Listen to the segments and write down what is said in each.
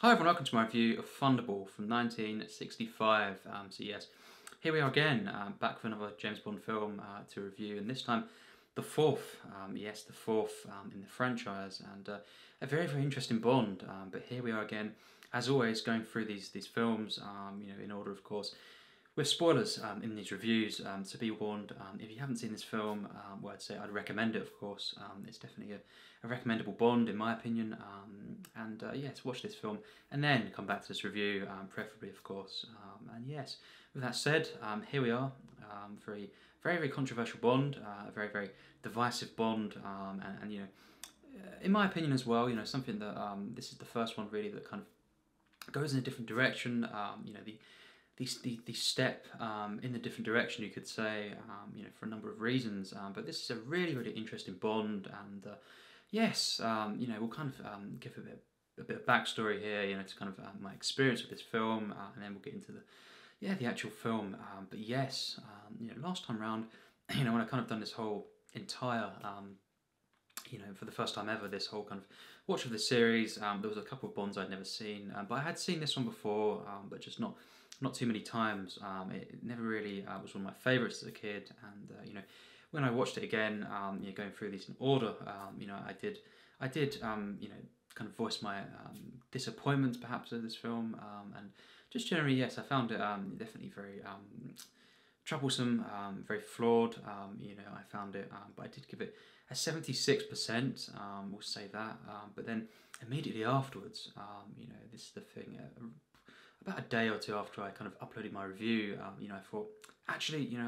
Hi everyone, welcome to my review of Thunderball from 1965. So yes, here we are again, back with another James Bond film to review, and this time the fourth, the fourth in the franchise, and a very, very interesting Bond. But here we are again, as always, going through these films, in order, of course, with spoilers in these reviews. So be warned, if you haven't seen this film, well, I'd recommend it, of course. It's definitely a recommendable Bond, in my opinion. Yes, watch this film and then come back to this review, preferably, of course. And yes, with that said, here we are. Very, very, very controversial Bond, a very, very divisive Bond, in my opinion as well, something that this is the first one really that kind of goes in a different direction. The step in the different direction, you could say, for a number of reasons. But this is a really, really interesting Bond, and yes, we'll kind of give a bit of backstory here, to kind of my experience with this film, and then we'll get into the actual film. But yes, last time round, when I kind of done this whole entire, for the first time ever, this whole kind of watch of the series, there was a couple of Bonds I'd never seen, but I had seen this one before, but just not too many times. It never really was one of my favourites as a kid, and when I watched it again, going through these in order, I did kind of voice my disappointment perhaps of this film, and just generally, yes, I found it definitely very troublesome, very flawed. I found it, but I did give it a 76%. We'll say that, but then immediately afterwards, this is the thing. About a day or two after I kind of uploaded my review, I thought, actually,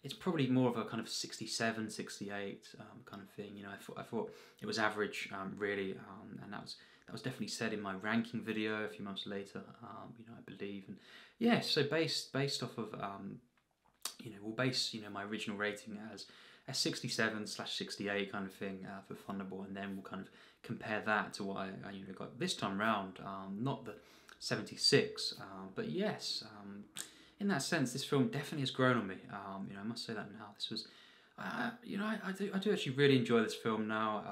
it's probably more of a kind of 67, 68 kind of thing. I thought it was average, really, and that was definitely said in my ranking video a few months later. I believe, and yeah. So based off of, we'll base my original rating as a 67/68 kind of thing for Thunderball, and then we'll kind of compare that to what I got this time round. Not the 76, but yes, in that sense, this film definitely has grown on me. I must say that now. This was, I do actually really enjoy this film now.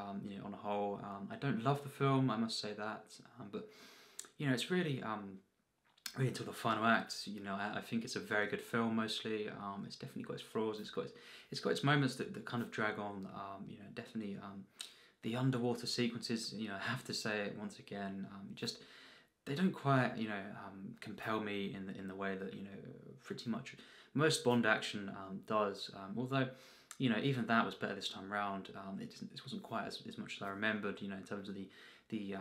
On a whole, I don't love the film, I must say that, but it's really, really until the final act. I think it's a very good film. Mostly, it's definitely got its flaws. It's got its moments that kind of drag on. Definitely, the underwater sequences. I have to say it once again. They don't quite, compel me in the way that pretty much most Bond action does. Although, even that was better this time round. It wasn't quite as much as I remembered. In terms of the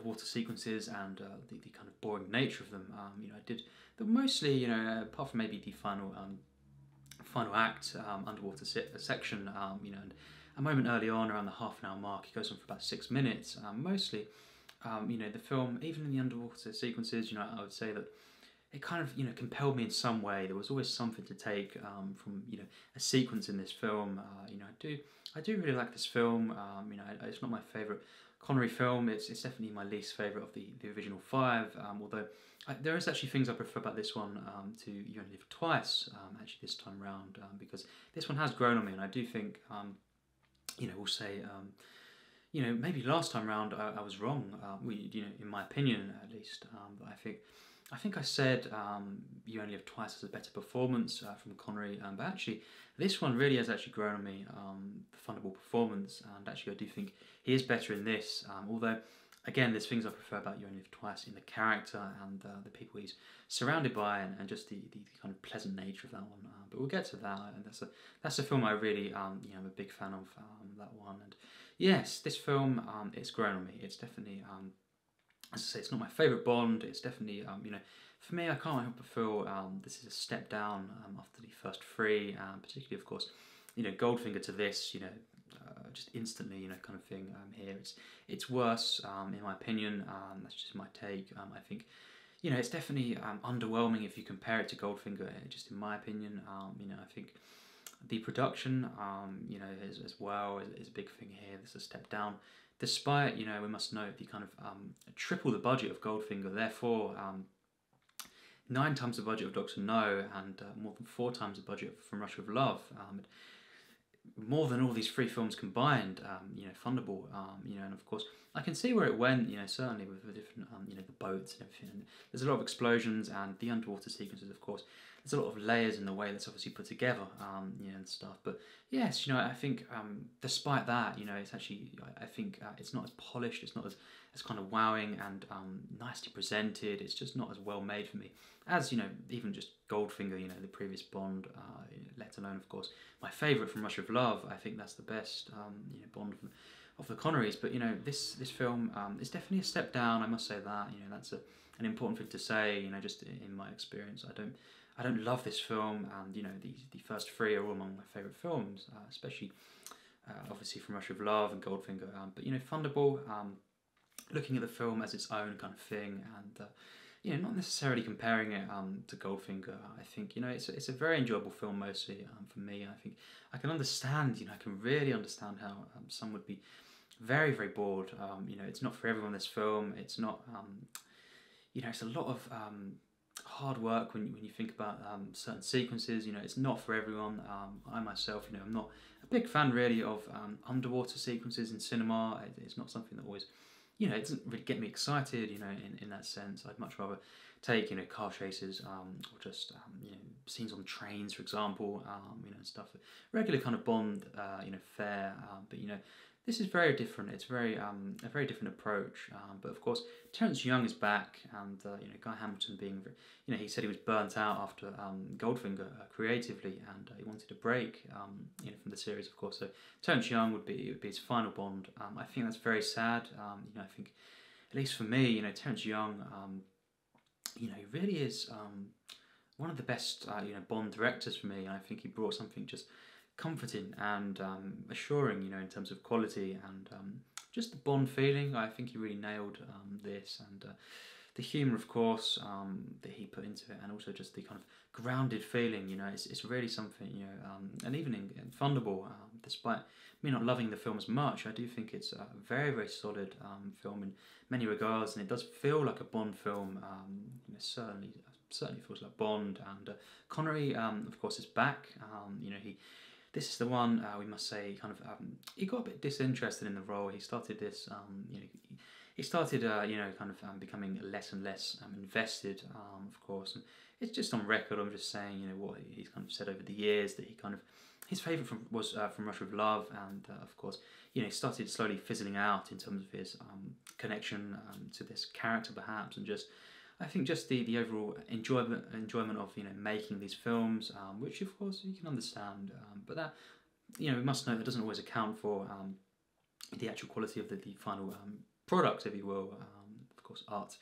water sequences and the kind of boring nature of them. I did mostly, apart from maybe the final act, underwater section. And a moment early on, around the half an hour mark, it goes on for about 6 minutes. Mostly. The film, even in the underwater sequences, I would say that it kind of, compelled me in some way. There was always something to take from, a sequence in this film. I do really like this film. It's not my favourite Connery film. It's definitely my least favourite of the original five. Although there is actually things I prefer about this one to You Only Live Twice. Actually, this time round, because this one has grown on me, and I do think, we'll say. Maybe last time round I was wrong. In my opinion at least. But I think I said You Only Live Twice as a better performance from Connery. But actually, this one really has actually grown on me. The Thunderball performance, and actually I do think he is better in this. Although, again, there's things I prefer about You Only Live Twice in the character and the people he's surrounded by, and just the kind of pleasant nature of that one. But we'll get to that. And that's a film I really I'm a big fan of, that one. And yes, this film, it's grown on me. It's definitely, as I say, it's not my favourite Bond. It's definitely, for me, I can't help but feel this is a step down after the first three, particularly, of course, Goldfinger to this, just instantly, kind of thing. Here, it's worse, in my opinion. That's just my take. I think, it's definitely underwhelming if you compare it to Goldfinger. Just in my opinion, I think. The production, as well is a big thing here. This is a step down, despite we must note the kind of triple the budget of Goldfinger. Therefore, 9 times the budget of Doctor No, and more than 4 times the budget from Russia with Love. more than all these three films combined. You know, Thunderball. You know, and of course I can see where it went. You know, certainly with the different you know, the boats and everything. And there's a lot of explosions and the underwater sequences, of course. There's a lot of layers in the way that's obviously put together, you know, and stuff. But yes, you know, I think despite that, you know, it's actually, I think it's not as polished, it's not as kind of wowing and nicely presented. It's just not as well made for me as, you know, even just Goldfinger, you know, the previous Bond, let alone, of course, my favourite from Rush of Love. I think that's the best, you know, Bond of the Connerys. But, you know, this film is definitely a step down, I must say that. You know, that's an important thing to say, you know, just in my experience. I don't love this film, and you know, the first three are all among my favourite films, especially obviously from Rush of Love and Goldfinger. But you know, Thunderball, looking at the film as its own kind of thing, and you know, not necessarily comparing it to Goldfinger. I think, you know, it's a very enjoyable film mostly for me. I think I can understand, you know, I can really understand how some would be very, very bored. You know, it's not for everyone, this film. It's not, you know, it's a lot of hard work when you think about certain sequences. You know, it's not for everyone. I myself, you know, I'm not a big fan really of underwater sequences in cinema. It's not something that always, you know, it doesn't really get me excited, you know, in that sense. I'd much rather take, you know, car chases or just, you know, scenes on trains, for example, you know, and stuff. Regular kind of Bond, you know, fare. But, you know, this is very different. It's very a very different approach. But of course, Terence Young is back, and you know, Guy Hamilton being, you know, he said he was burnt out after Goldfinger creatively, and he wanted a break, you know, from the series, of course. So Terence Young would be his final Bond. I think that's very sad. You know, I think, at least for me, you know, Terence Young, you know, he really is one of the best you know, Bond directors for me. And I think he brought something just comforting and assuring, you know, in terms of quality and just the Bond feeling. I think he really nailed this, and the humour, of course, that he put into it, and also just the kind of grounded feeling. You know, it's really something, you know, and even in Thunderball, despite me not loving the film as much, I do think it's a very, very solid film in many regards, and it does feel like a Bond film. You know, certainly feels like Bond, and Connery, of course, is back. You know, this is the one, we must say, kind of, he got a bit disinterested in the role. He started this, you know, he started, you know, kind of becoming less and less invested, of course. And it's just on record, I'm just saying, you know, what he's kind of said over the years, that he kind of, his favourite was from Rush of Love, and of course, you know, he started slowly fizzling out in terms of his connection to this character, perhaps, and just, I think just the overall enjoyment of, you know, making these films, which of course you can understand, but that, you know, we must know that doesn't always account for the actual quality of the final product, if you will. Of course, art,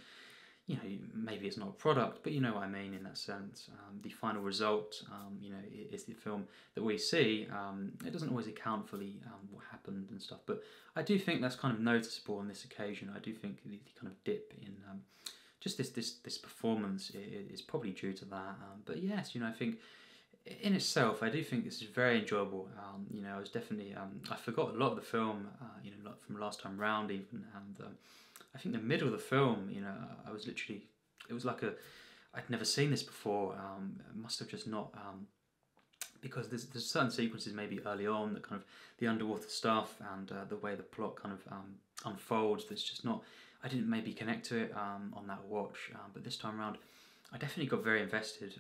you know, maybe it's not a product, but you know what I mean in that sense. The final result, you know, is the film that we see. It doesn't always account for the what happened and stuff, but I do think that's kind of noticeable on this occasion. I do think the kind of dip in just this performance is probably due to that. But yes, you know, I think in itself, I do think this is very enjoyable. You know, I was definitely, I forgot a lot of the film, you know, from last time round even, and I think the middle of the film, you know, I was literally, it was like I'd never seen this before. It must have just not, because there's certain sequences maybe early on, that kind of the underwater stuff and the way the plot kind of unfolds, that's just not, I didn't maybe connect to it on that watch, but this time around, I definitely got very invested.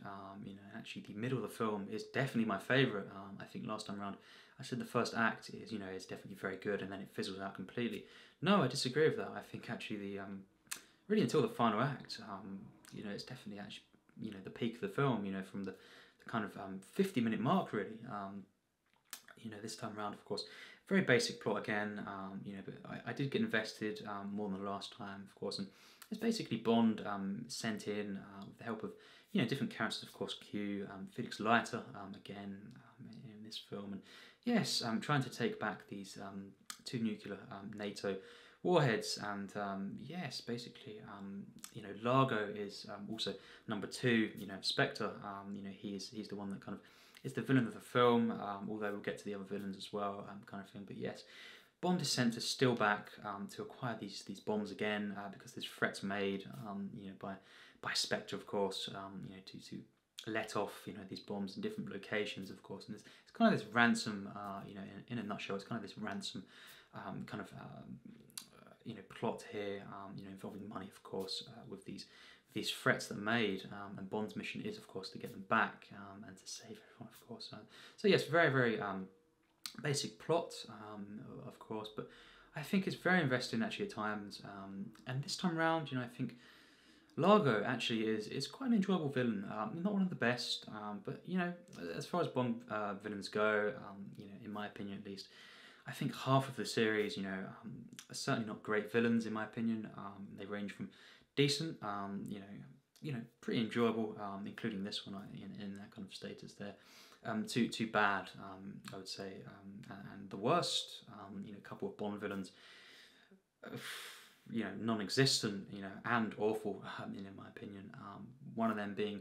You know, actually, the middle of the film is definitely my favourite. I think last time around, I said the first act is, you know, is definitely very good, and then it fizzles out completely. No, I disagree with that. I think actually the really until the final act, you know, it's definitely actually, you know, the peak of the film. You know, from the kind of 50-minute mark, really. You know, this time around, of course, very basic plot again, you know, but I did get invested more than the last time, of course, and it's basically Bond sent in with the help of, you know, different characters, of course, Q, Felix Leiter, again, in this film, and yes, trying to take back these two nuclear NATO warheads, and yes, basically, you know, Largo is also number 2, you know, Spectre, you know, he's the one that kind of is the villain of the film, although we'll get to the other villains as well, kind of thing. But yes, Bond is sent to still back to acquire these bombs again, because there's threats made, you know, by Spectre, of course, you know, to let off, you know, these bombs in different locations, of course. And it's kind of this ransom, you know, in a nutshell, it's kind of this ransom kind of you know, plot here, you know, involving money, of course, with these threats that are made, and Bond's mission is, of course, to get them back and to save everyone, of course. So yes, very basic plot, of course, but I think it's very investing actually at times. And this time around, you know, I think Largo actually is quite an enjoyable villain. Not one of the best, but you know, as far as Bond villains go, you know, in my opinion at least, I think half of the series, you know, are certainly not great villains in my opinion. They range from decent, you know, pretty enjoyable, including this one in that kind of status there, to bad, I would say, and the worst, you know, couple of Bond villains, you know, non-existent, you know, and awful, in my opinion. One of them being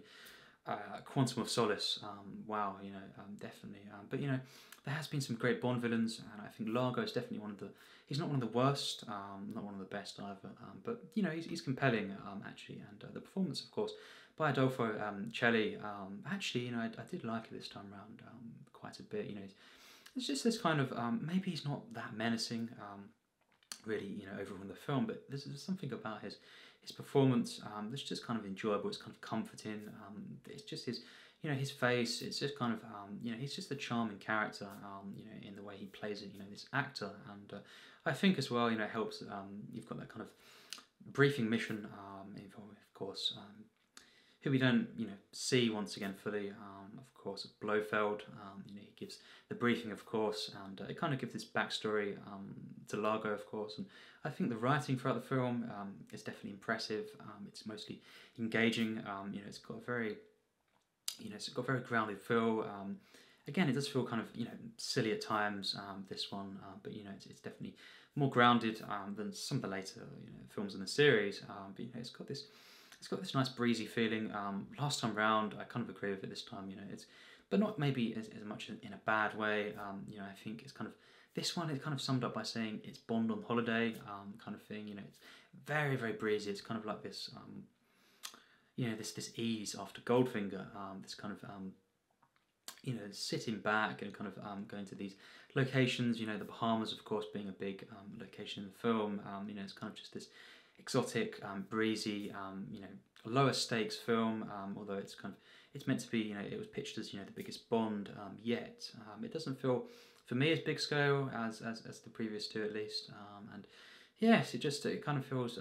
Quantum of Solace. Wow, you know, definitely. But you know, there has been some great Bond villains, and I think Largo is definitely one of the. He's not one of the worst, not one of the best either. But you know, he's compelling, actually, and the performance, of course, by Adolfo Celi. Actually, you know, I did like it this time around quite a bit. You know, it's just this kind of maybe he's not that menacing. Really, you know, overall in the film, but there's something about his performance that's just kind of enjoyable. It's kind of comforting. It's just his, you know, his face. It's just kind of, you know, he's just a charming character. You know, in the way he plays it. You know, this actor, and I think as well, you know, it helps. You've got that kind of briefing mission involved, of course, who we don't, you know, see once again fully. Of course, Blofeld. You know, he gives the briefing, of course, and it kind of gives this backstory to Largo, of course. And I think the writing throughout the film is definitely impressive. It's mostly engaging. You know, it's got a very, you know, it's got a very grounded feel. Again, it does feel kind of, you know, silly at times. This one, but you know, it's definitely more grounded than some of the later, you know, films in the series. But you know, it's got this nice breezy feeling. Last time round, I kind of agree with it. This time, you know, but not maybe as much in a bad way. You know, I think it's kind of this one is kind of summed up by saying it's Bond on holiday, kind of thing. You know, it's very breezy. It's kind of like this, you know, this ease after Goldfinger. This kind of you know, sitting back and kind of going to these locations. You know, the Bahamas, of course, being a big location in the film. You know, it's kind of just this exotic, breezy, you know, lower stakes film, although it's meant to be, you know, it was pitched as, you know, the biggest Bond yet. It doesn't feel, for me, as big scale as the previous two at least, and yes, it kind of feels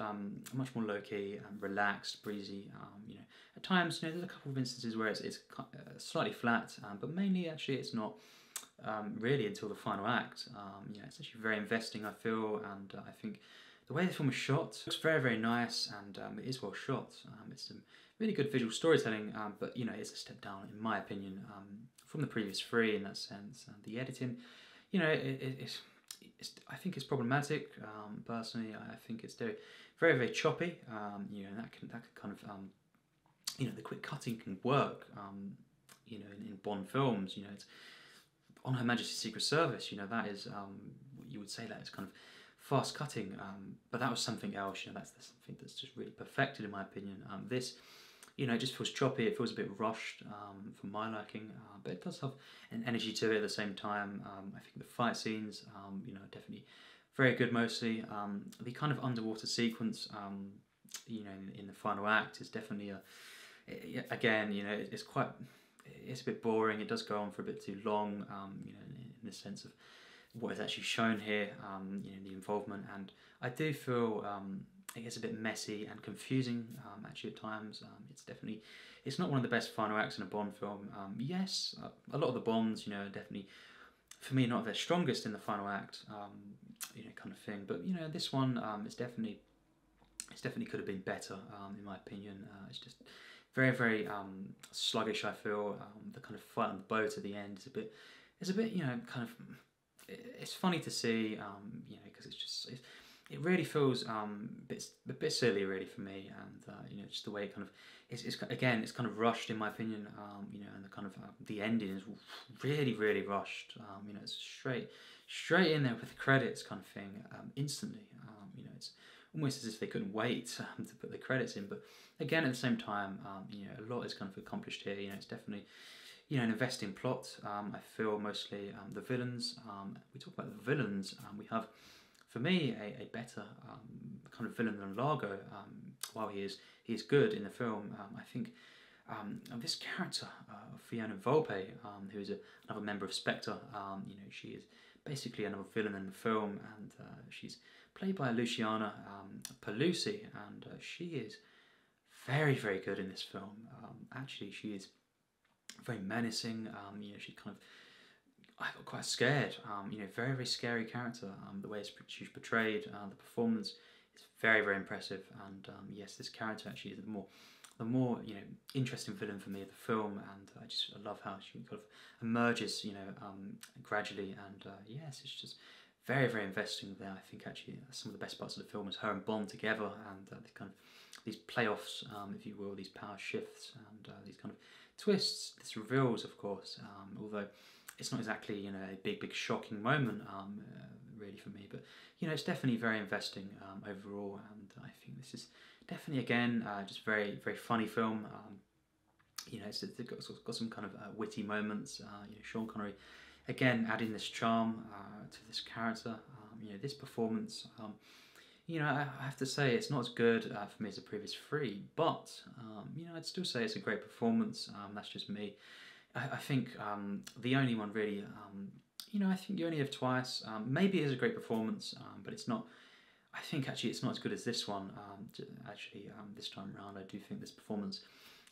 much more low-key, relaxed, breezy, you know, at times, you know, there's a couple of instances where it's slightly flat, but mainly, actually, it's not really until the final act. You know, it's actually very investing, I feel, and I think the way the film is shot looks very nice, and it is well shot. It's some really good visual storytelling, but you know, it's a step down in my opinion from the previous three in that sense. The editing, you know, I think it's problematic. Personally, I think it's very choppy. You know, that can kind of you know, the quick cutting can work. You know, in Bond films, you know, it's on Her Majesty's Secret Service. You know, that is you would say that is kind of fast cutting, but that was something else. You know, that's something that's just really perfected in my opinion. This, you know, it just feels choppy. It feels a bit rushed for my liking, but it does have an energy to it at the same time. I think the fight scenes, you know, are definitely very good. Mostly, the kind of underwater sequence, you know, in the final act is definitely again, you know, it's a bit boring. It does go on for a bit too long. You know, in the sense of what is actually shown here, you know, the involvement, and I do feel it gets a bit messy and confusing actually at times. It's not one of the best final acts in a Bond film. Yes, a lot of the Bonds, you know, are definitely, for me, not their strongest in the final act, you know, kind of thing. But you know, this one, it's definitely could have been better, in my opinion. It's just very sluggish. I feel the kind of fight on the boat at the end is a bit, you know, kind of. It's funny to see, you know, because it really feels a bit silly, really, for me, and you know, just the way it kind of it's kind of rushed in my opinion, you know, and the kind of the ending is really rushed. You know, it's straight in there with the credits kind of thing, instantly. You know, it's almost as if they couldn't wait to put the credits in. But again, at the same time, you know, a lot is kind of accomplished here. You know, it's definitely, you know, an investing plot. I feel mostly the villains. We talk about the villains. We have, for me, a better kind of villain than Largo. While he is good in the film, I think this character, Fiona Volpe, who is another member of Spectre, you know, she is basically another villain in the film, and she's played by Luciana Paluzzi, and she is very, very good in this film. Actually, she is very menacing. You know, she kind of, I got quite scared. You know, very, very scary character. The way she's portrayed, the performance is very, very impressive. And yes, this character actually is the more you know, interesting villain for me of the film. And I love how she kind of emerges, you know, gradually. And yes, it's just very, very investing there. I think actually some of the best parts of the film is her and Bond together, and the kind of these playoffs, if you will, these power shifts, and these kind of twists, this reveals, of course, although it's not exactly, you know, a big shocking moment, really for me, but you know, it's definitely very investing overall, and I think this is definitely, again, just very, very funny film. You know, it's got some kind of witty moments. You know, Sean Connery, again, adding this charm to this character. You know, this performance. You know, I have to say it's not as good for me as the previous three, but you know, I'd still say it's a great performance. That's just me. I think the only one really, you know, I think You Only Live Twice. Maybe it is a great performance, but it's not. I think actually it's not as good as this one. This time around, I do think this performance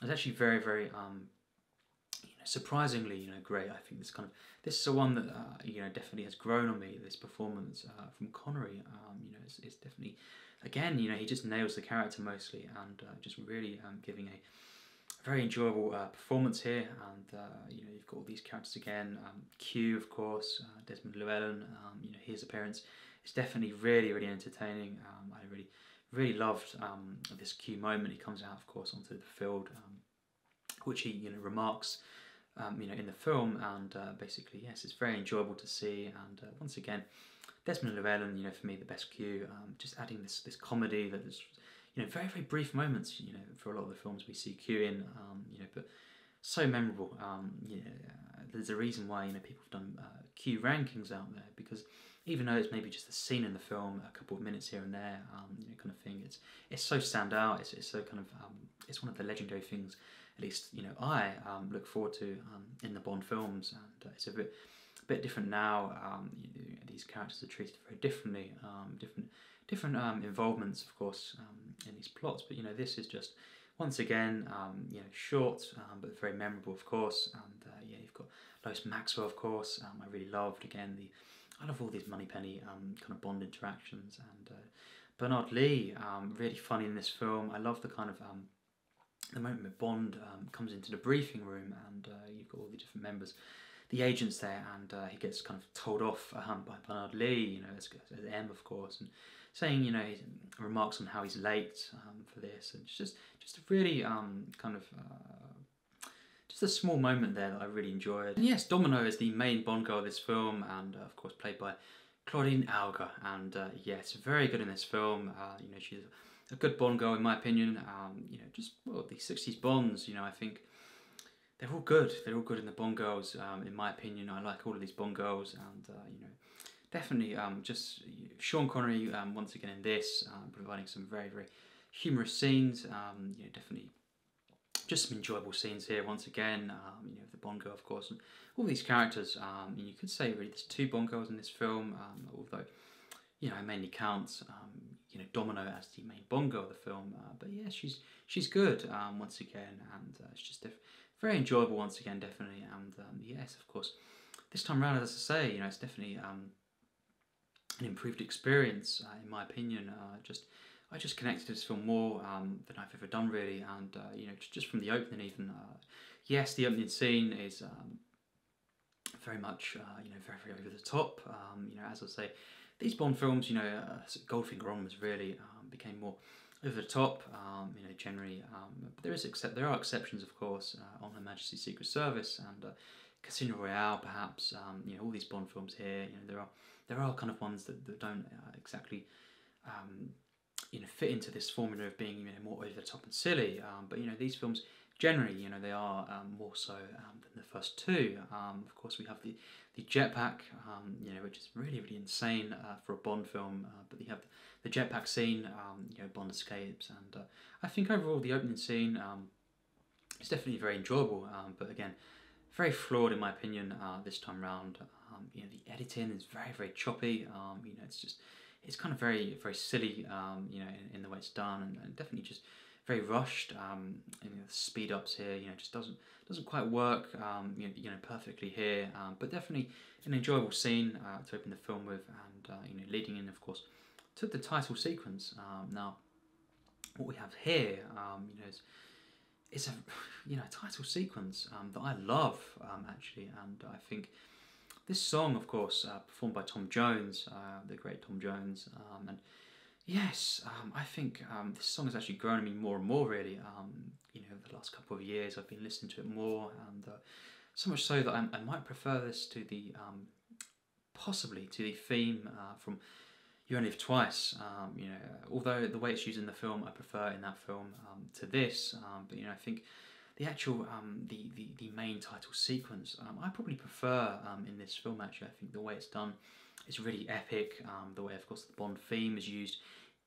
is actually very, very, you know, surprisingly, you know, great. I think this is the one that you know, definitely has grown on me. This performance from Connery, you know, it's definitely, again, you know, he just nails the character mostly, and just really giving a very enjoyable performance here. And you know, you've got all these characters again. Q, of course, Desmond Llewelyn. You know, his appearance is definitely really, really entertaining. I really loved this Q moment. He comes out, of course, onto the field, which he, you know, remarks, you know, in the film, and basically, yes, it's very enjoyable to see. And once again, Desmond Llewelyn, you know, for me, the best Q. Just adding this comedy that is, you know, very, very brief moments. You know, for a lot of the films we see Q in, you know, but so memorable. You know, there's a reason why, you know, people have done Q rankings out there, because even though it's maybe just a scene in the film, a couple of minutes here and there, you know, kind of thing, it's so stand out. It's so kind of it's one of the legendary things, at least, you know, I look forward to in the Bond films, and it's a bit different now. You know, these characters are treated very differently, different involvements, of course, in these plots. But you know, this is just, once again, you know, short but very memorable, of course. And yeah, you've got Lois Maxwell, of course. I really loved, again, I love all these Moneypenny kind of Bond interactions, and Bernard Lee, really funny in this film. I love the kind of the moment where Bond comes into the briefing room, and you've got all the different members, the agents there, and he gets kind of told off by Bernard Lee, you know, as M, of course, and saying, you know, he remarks on how he's late for this, and it's just a really kind of just a small moment there that I really enjoyed. And yes, Domino is the main Bond girl of this film, and of course played by Claudine Auger, and yes, very good in this film. You know, she's a good Bond girl in my opinion. You know, just, well, these 60s Bonds, you know, I think they're all good. They're all good in the Bond girls, in my opinion. I like all of these Bond girls, and you know, definitely just Sean Connery once again in this, providing some very, very humorous scenes. You know, definitely just some enjoyable scenes here once again. You know, the Bond girl, of course, and all these characters. And you could say really there's two Bond girls in this film, although, you know, I mainly count you know, Domino as the main Bond girl of the film. But yeah, she's good once again, and it's just very enjoyable once again, definitely. And yes, of course, this time around, as I say, you know, it's definitely an improved experience in my opinion. I just connected to this film more than I've ever done, really, and you know, just from the opening even. Yes, the opening scene is very much you know, very, very over the top. You know, as I say, these Bond films, you know, Goldfinger onwards really became more over the top. You know, generally, but there are exceptions, of course, on Her Majesty's Secret Service and Casino Royale, perhaps. You know, all these Bond films here. You know, there are kind of ones that don't exactly you know, fit into this formula of being, you know, more over the top and silly. But you know, these films generally, you know, they are more so than the first two. Of course, we have the jetpack, you know, which is really insane for a Bond film. But you have the jetpack scene, you know, Bond escapes, and I think overall the opening scene is definitely very enjoyable. But again, very flawed in my opinion this time round. You know, the editing is very choppy. You know, it's kind of very silly. You know, in the way it's done, and definitely just very rushed. You know, the speed ups here, you know, just doesn't quite work. You know, perfectly here. But definitely an enjoyable scene to open the film with, and you know, leading in, of course, to the title sequence. Now, what we have here, you know, is a title sequence that I love actually, and I think this song, of course, performed by Tom Jones, the great Tom Jones, and yes, I think this song has actually grown on me more and more really. You know, over the last couple of years I've been listening to it more, and so much so that I might prefer this to the possibly to the theme from You Only Live Twice. You know, although the way it's used in the film I prefer in that film to this, but you know, I think the actual the main title sequence I probably prefer in this film actually. I think the way it's done is really epic. The way, of course, the Bond theme is used,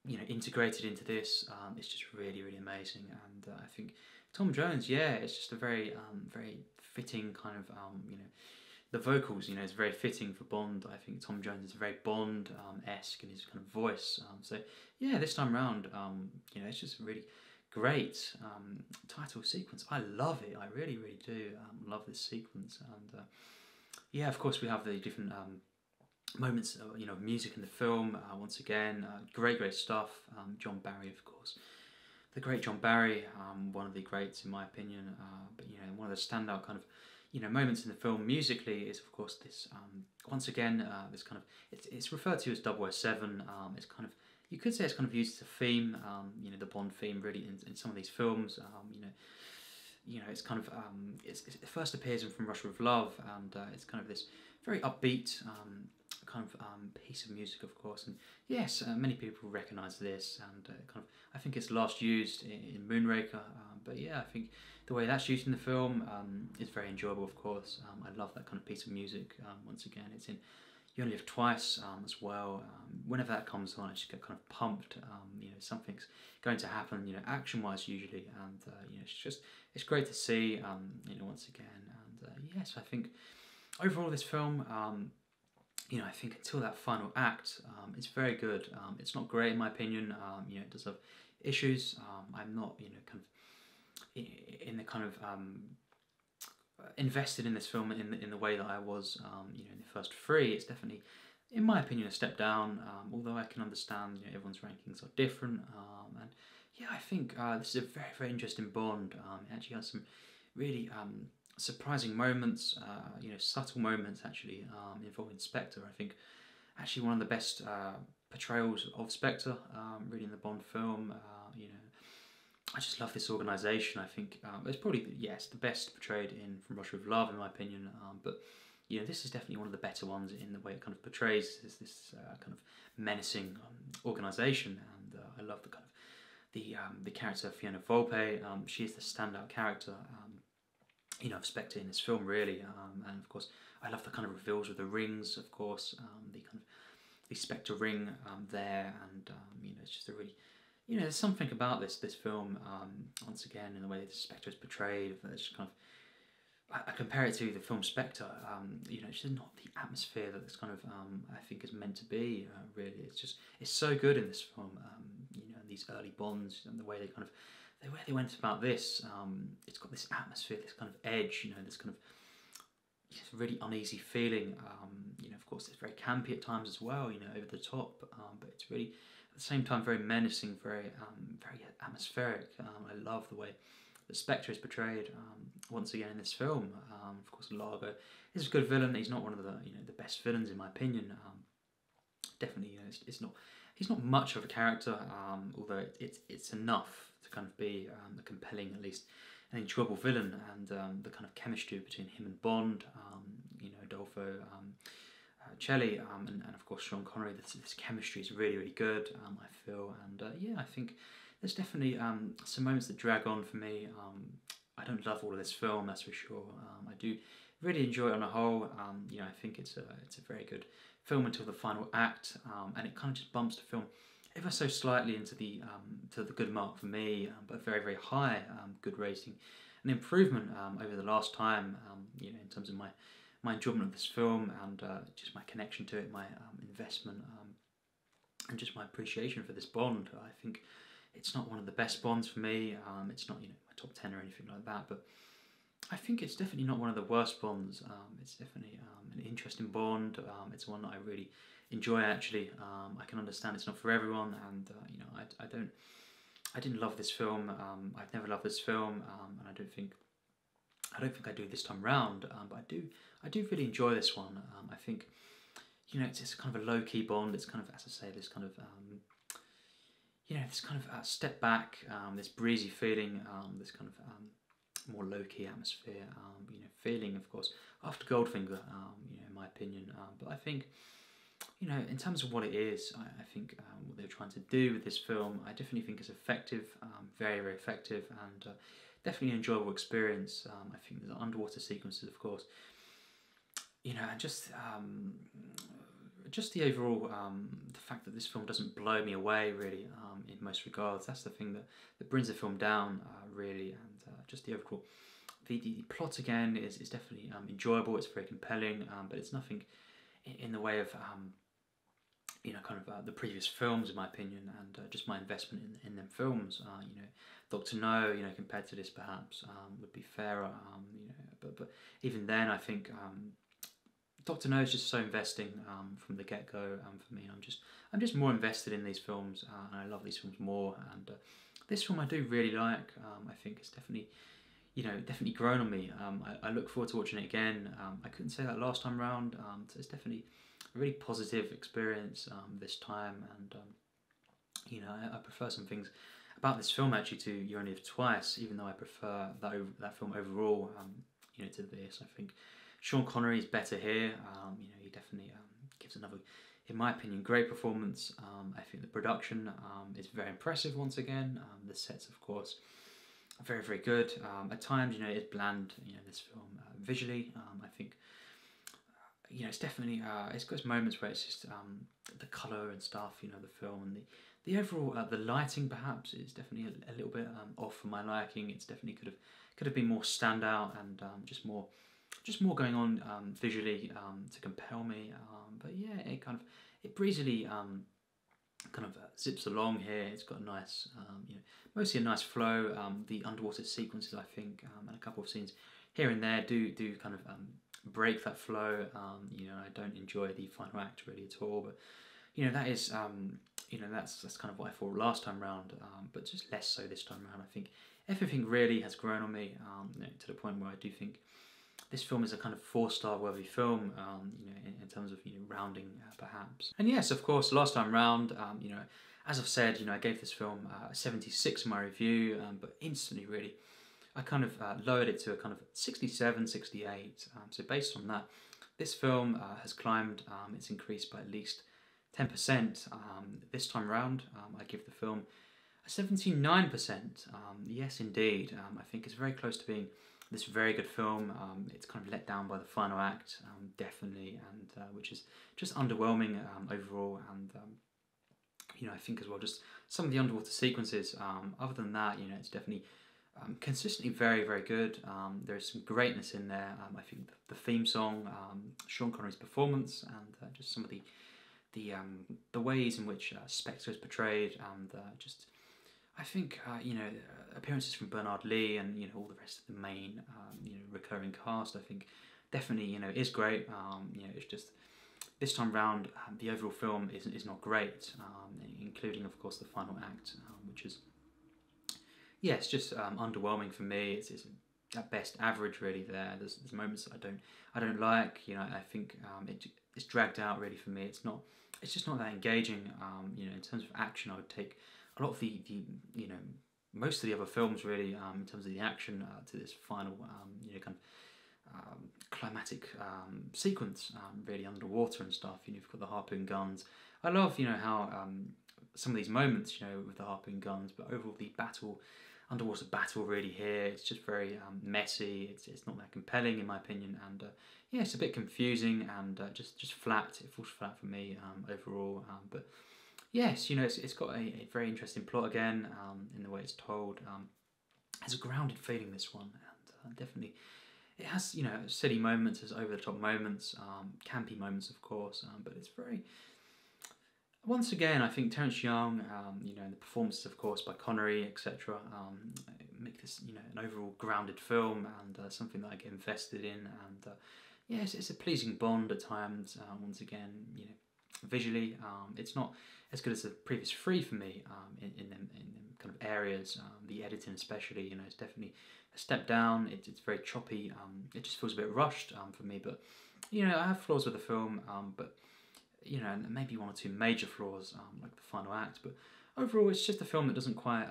you know, integrated into this, it's just really amazing. And I think Tom Jones, yeah, it's just a very fitting kind of you know, the vocals, you know, is very fitting for Bond. I think Tom Jones is very Bond esque in his kind of voice. So yeah, this time round, you know, it's just a really great title sequence. I love it. I really do love this sequence. And yeah, of course, we have the different moments, you know, music in the film. Once again, great stuff. John Barry, of course, the great John Barry, one of the greats in my opinion. But you know, one of the standout kind of, you know, moments in the film musically is, of course, this. Once again, this kind of it's referred to as 007. It's kind of, you could say it's kind of used as a theme. You know, the Bond theme really in some of these films. You know, it's kind of it first appears in From Russia with Love, and it's kind of this very upbeat kind of piece of music, of course. And yes, many people recognise this, and kind of I think it's last used in Moonraker. But yeah, I think the way that's used in the film is very enjoyable, of course. I love that kind of piece of music. Once again, it's in You Only Live Twice as well. Whenever that comes on, I just get kind of pumped. You know, something's going to happen, you know, action-wise usually, and you know, it's great to see. You know, once again, and yes, I think overall this film, you know, I think until that final act, it's very good. It's not great in my opinion. You know, it does have issues. I'm not, you know, kind of in the kind of invested in this film in the way that I was, you know, in the first three. It's definitely, in my opinion, a step down. Although I can understand, you know, everyone's rankings are different. And yeah, I think this is a very interesting Bond. It actually has some really surprising moments, you know, subtle moments actually involving Spectre. I think actually one of the best portrayals of Spectre, really in the Bond film. You know, I just love this organisation. I think it's probably, yes, the best portrayed in From Russia with Love in my opinion. But you know, this is definitely one of the better ones in the way it kind of portrays this kind of menacing organisation. And I love the kind of the character of Fiona Volpe. She is the standout character. You know, of Spectre in this film, really, and of course, I love the kind of reveals with the rings, of course, the kind of the Spectre ring there, and you know, it's just a really, you know, there's something about this film. Once again, in the way the Spectre is portrayed, it's just kind of, I compare it to the film Spectre. You know, it's just not the atmosphere that this kind of I think is meant to be. Really, it's so good in this film. You know, these early Bonds and the way they kind of. The way they went about this, it's got this atmosphere, this kind of edge, you know, this kind of really uneasy feeling. You know, of course, it's very campy at times as well, you know, over the top, but it's really, at the same time, very menacing, very atmospheric. I love the way that Spectre is portrayed once again in this film. Of course, Largo is a good villain. He's not one of the, you know, the best villains in my opinion. Definitely, you know, he's not much of a character, although it's enough to kind of be a compelling, at least an enjoyable villain, and the kind of chemistry between him and Bond, you know, Adolfo, Celi, and of course Sean Connery. This chemistry is really good, I feel, and yeah, I think there's definitely some moments that drag on for me. I don't love all of this film, that's for sure. I do really enjoy it on a whole. You know, I think it's a very good film until the final act, and it kind of just bumps the film ever so slightly into the to the good mark for me, but very, very high good rating. An improvement over the last time, you know, in terms of my enjoyment of this film, and just my connection to it, my investment, and just my appreciation for this Bond. I think it's not one of the best Bonds for me. It's not, you know, my top 10 or anything like that, but I think it's definitely not one of the worst Bonds. It's definitely an interesting Bond. It's one that I really enjoy, actually. I can understand it's not for everyone, and you know, I didn't love this film. I've never loved this film, and I don't think I do this time round. But I do really enjoy this one. I think, you know, it's kind of a low key Bond. It's kind of, as I say, this kind of you know, this kind of step back, this breezy feeling, this kind of more low-key atmosphere, you know, feeling, of course, after Goldfinger, you know, in my opinion. But I think, you know, in terms of what it is, I think what they're trying to do with this film, I definitely think is effective, very, very effective, and definitely an enjoyable experience. I think the underwater sequences, of course, you know, and just the overall, the fact that this film doesn't blow me away, really, in most regards. That's the thing that brings the film down, really, and just the overall, the plot again is definitely enjoyable. It's very compelling, but it's nothing in the way of you know, kind of the previous films, in my opinion, and just my investment in them films. You know, Doctor No, you know, compared to this, perhaps would be fairer. You know, but even then, I think. Doctor No is just so investing from the get-go for me. I'm just more invested in these films, and I love these films more. And this film I do really like. I think it's definitely, you know, definitely grown on me. I look forward to watching it again. I couldn't say that last time round. So it's definitely a really positive experience this time, and you know, I prefer some things about this film actually to You Only Live Twice, even though I prefer that film overall. You know, to this, I think Sean Connery is better here. You know, he definitely gives another, in my opinion, great performance. I think the production is very impressive once again. The sets, of course, are very, very good. At times, you know, it's bland. You know, this film visually, I think, you know, it's definitely it's got its moments where it's just the colour and stuff. You know, the film and the overall the lighting perhaps is definitely a little bit off for my liking. It's definitely could have been more standout and just more going on visually to compel me. But yeah, it breezily kind of zips along here. It's got a nice, you know, mostly a nice flow. The underwater sequences, I think, and a couple of scenes here and there do kind of break that flow. You know, I don't enjoy the final act really at all, but you know, that is you know, that's kind of what I thought last time round, but just less so this time round. I think everything really has grown on me, you know, to the point where I do think this film is a kind of 4-star worthy film, you know, in terms of, you know, rounding perhaps. And yes, of course, last time round, you know, as I've said, you know, I gave this film a 76 in my review, but instantly really, I kind of lowered it to a kind of 67, 68. So based on that, this film has climbed, it's increased by at least 10%. This time round, I give the film a 79%. Yes, indeed. I think it's very close to being this very good film. It's kind of let down by the final act, definitely, and which is just underwhelming overall. And you know, I think as well, just some of the underwater sequences. Other than that, you know, it's definitely consistently very, very good. There's some greatness in there. I think the theme song, Sean Connery's performance, and just some of the ways in which Spectre is portrayed, and just. I think you know, appearances from Bernard Lee and, you know, all the rest of the main you know, recurring cast, I think definitely, you know, is great. You know, it's just this time round the overall film is not great, including of course the final act, which is, yeah, it's just underwhelming for me. It's at best average really. There's moments that I don't like. You know, I think it's dragged out really for me. It's just not that engaging. You know, in terms of action, I would take a lot of the you know, most of the other films really, in terms of the action to this final you know, kind of climatic sequence, really underwater and stuff. You know, you've got the harpoon guns. I love, you know, how some of these moments, you know, with the harpoon guns, but overall the battle underwater battle really here. It's just very messy. It's not that compelling in my opinion, and yeah, it's a bit confusing and just flat. It falls flat for me overall. But yes, you know, it's got a very interesting plot again in the way it's told. It has a grounded feeling, this one, and definitely it has, you know, silly moments, has over the top moments, campy moments of course, but it's very. Once again, I think Terence Young, you know, and the performances, of course, by Connery, etc., make this, you know, an overall grounded film and something that I get invested in. And yes, it's a pleasing Bond at times. Once again, you know, visually, it's not as good as the previous three for me in them kind of areas. The editing, especially, you know, it's definitely a step down. It's very choppy. It just feels a bit rushed for me. But you know, I have flaws with the film, but you know, maybe one or two major flaws, like the final act, but overall it's just a film that doesn't quite,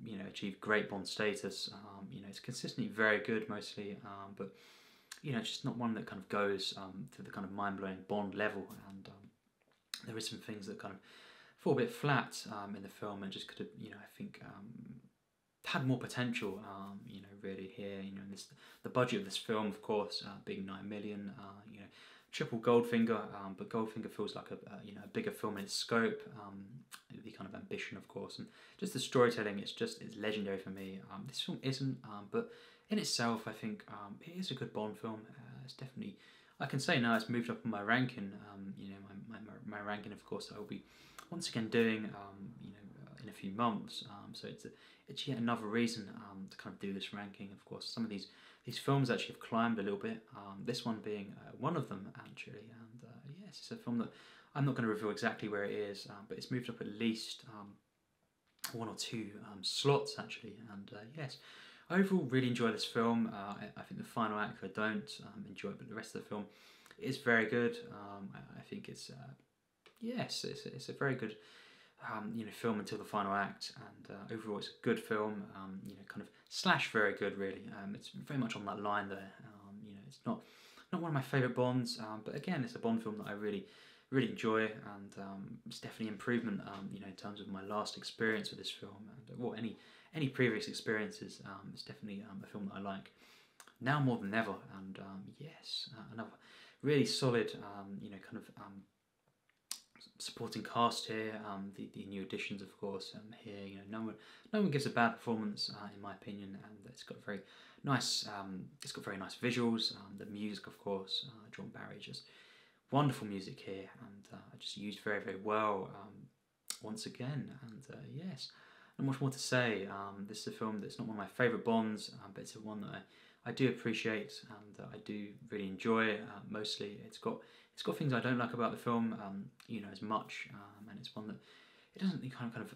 you know, achieve great Bond status. You know, it's consistently very good mostly, but you know, it's just not one that kind of goes to the kind of mind-blowing Bond level, and there is some things that kind of fall a bit flat in the film, and just could have, you know, I think had more potential, you know, really here, you know, and the budget of this film, of course, being 9 million, you know, triple Goldfinger, but Goldfinger feels like a you know, a bigger film in its scope, the kind of ambition, of course, and just the storytelling. It's legendary for me. This film isn't, but in itself, I think it is a good Bond film. It's definitely, I can say now, it's moved up in my ranking. You know, my ranking, of course, I will be once again doing, you know, in a few months. So it's yet another reason to kind of do this ranking. Of course, some of these films actually have climbed a little bit, this one being one of them actually, and yes, it's a film that I'm not going to reveal exactly where it is, but it's moved up at least one or two slots actually, and yes, overall really enjoy this film. I think the final act I don't enjoy, but the rest of the film is very good. I think it's yes, it's a very good you know, film until the final act, and overall it's a good film, you know, kind of slash very good really. It's very much on that line there. You know, it's not one of my favourite Bonds, but again, it's a Bond film that I really enjoy, and it's definitely improvement, you know, in terms of my last experience with this film, and well, any previous experiences. It's definitely a film that I like now more than ever, and yes, another really solid, you know, kind of supporting cast here, the new additions, of course, here, you know, no one gives a bad performance, in my opinion, and it's got very nice visuals, the music, of course, John Barry, just wonderful music here, and just used very well, once again, and yes, not much more to say. This is a film that's not one of my favourite Bonds, but it's one that I do appreciate, and I do really enjoy. Mostly, it's got things I don't like about the film, you know, as much, and it's one that it doesn't kind of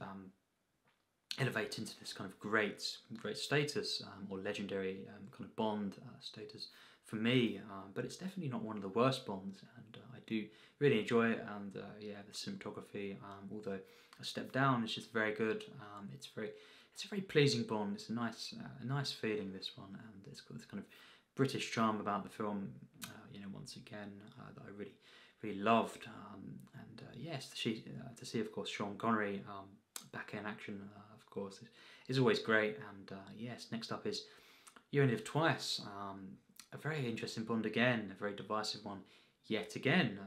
elevate into this kind of great status, or legendary kind of Bond status for me, but it's definitely not one of the worst Bonds, and I do really enjoy it, and yeah, the cinematography, although a step down, it's just very good. It's a very pleasing Bond. It's a nice feeling, this one, and it's got this kind of British charm about the film, you know, once again, that I really loved, and yes, to see, of course, Sean Connery back in action, of course, is always great, and yes, next up is You Only Live Twice, a very interesting Bond again, a very divisive one yet again,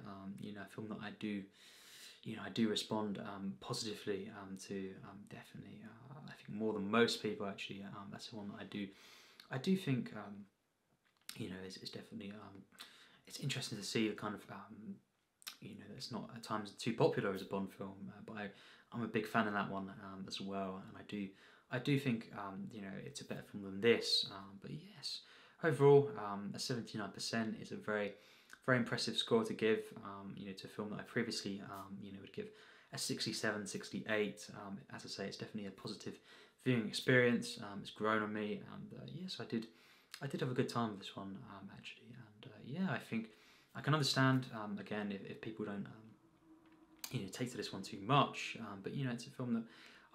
you know, a film that I do respond positively to, definitely, I think more than most people actually. That's the one that I do think, you know, it's definitely, it's interesting to see the kind of, you know, it's not at times too popular as a Bond film, but I'm a big fan of that one as well, and I do think, you know, it's a better film than this, but yes, overall, a 79% is a very impressive score to give, you know, to a film that I previously, you know, would give a 67, 68. As I say, it's definitely a positive viewing experience. It's grown on me, and yes, I did have a good time with this one, actually, and yeah, I think I can understand, again, if people don't, you know, take to this one too much, but you know, it's a film that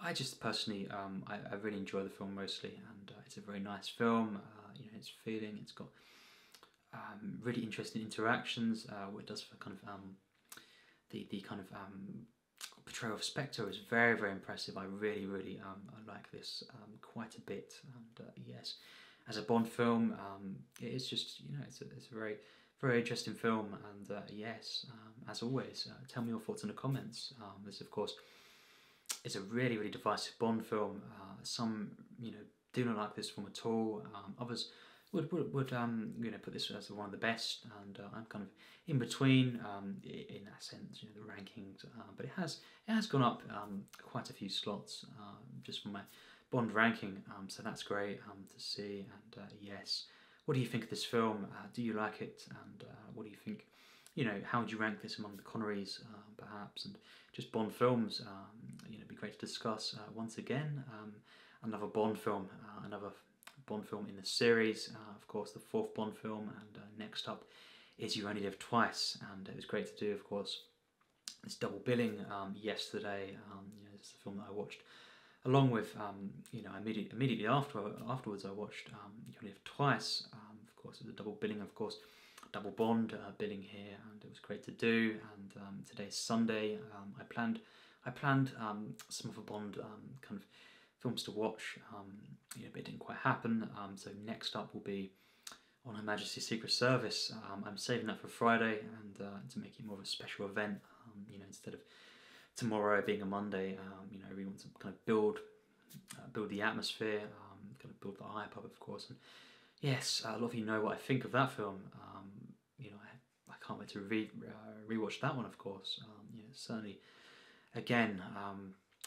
I just personally, I really enjoy the film mostly, and it's a very nice film. You know, it's feeling, it's got really interesting interactions, what it does for kind of the kind of portrayal of Spectre is very, very impressive. I really, really I like this quite a bit. And yes, as a Bond film, it is just, it's a very, very interesting film. And yes, as always, tell me your thoughts in the comments. This, of course, is a really, really divisive Bond film. Some, do not like this film at all. Others would put this as one of the best, and I'm kind of in between in that sense, the rankings. But it has gone up quite a few slots just from my Bond ranking, so that's great to see. And yes, what do you think of this film? Do you like it? And what do you think? How would you rank this among the Connerys, perhaps, and just Bond films? It'd be great to discuss once again. Another Bond film, in the series, of course, the 4th Bond film, and next up is You Only Live Twice, and it was great to do, of course, this double billing yesterday. This is the film that I watched along with, immediately afterwards I watched You Only Live Twice. Of course, it was a double billing, of course, double Bond billing here, and it was great to do. And today's Sunday. I planned some of the Bond kind of films to watch, but it didn't quite happen. So next up will be On Her Majesty's Secret Service. I'm saving that for Friday, and to make it more of a special event. Instead of tomorrow being a Monday, I really want to kind of build the atmosphere, kind of build the hype up, of course. And yes, a lot of you know what I think of that film. I can't wait to rewatch that one, of course. Certainly, again,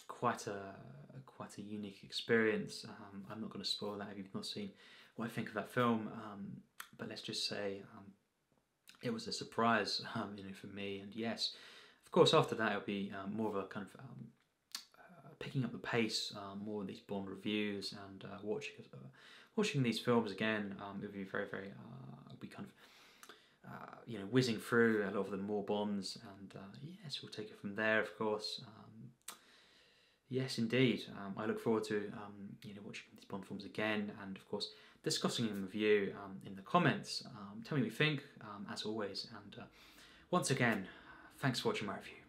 quite a unique experience. I'm not going to spoil that if you've not seen what I think of that film, but let's just say it was a surprise, for me. And yes, of course, after that it'll be more of a kind of picking up the pace, more of these Bond reviews, and watching these films again. It'll be very, very. I'll be kind of. Whizzing through a lot of the more Bonds, and yes, we'll take it from there, of course. Yes, indeed. I look forward to watching these Bond films again, and of course discussing them with you in the comments. Tell me what you think, as always. And once again, thanks for watching my review.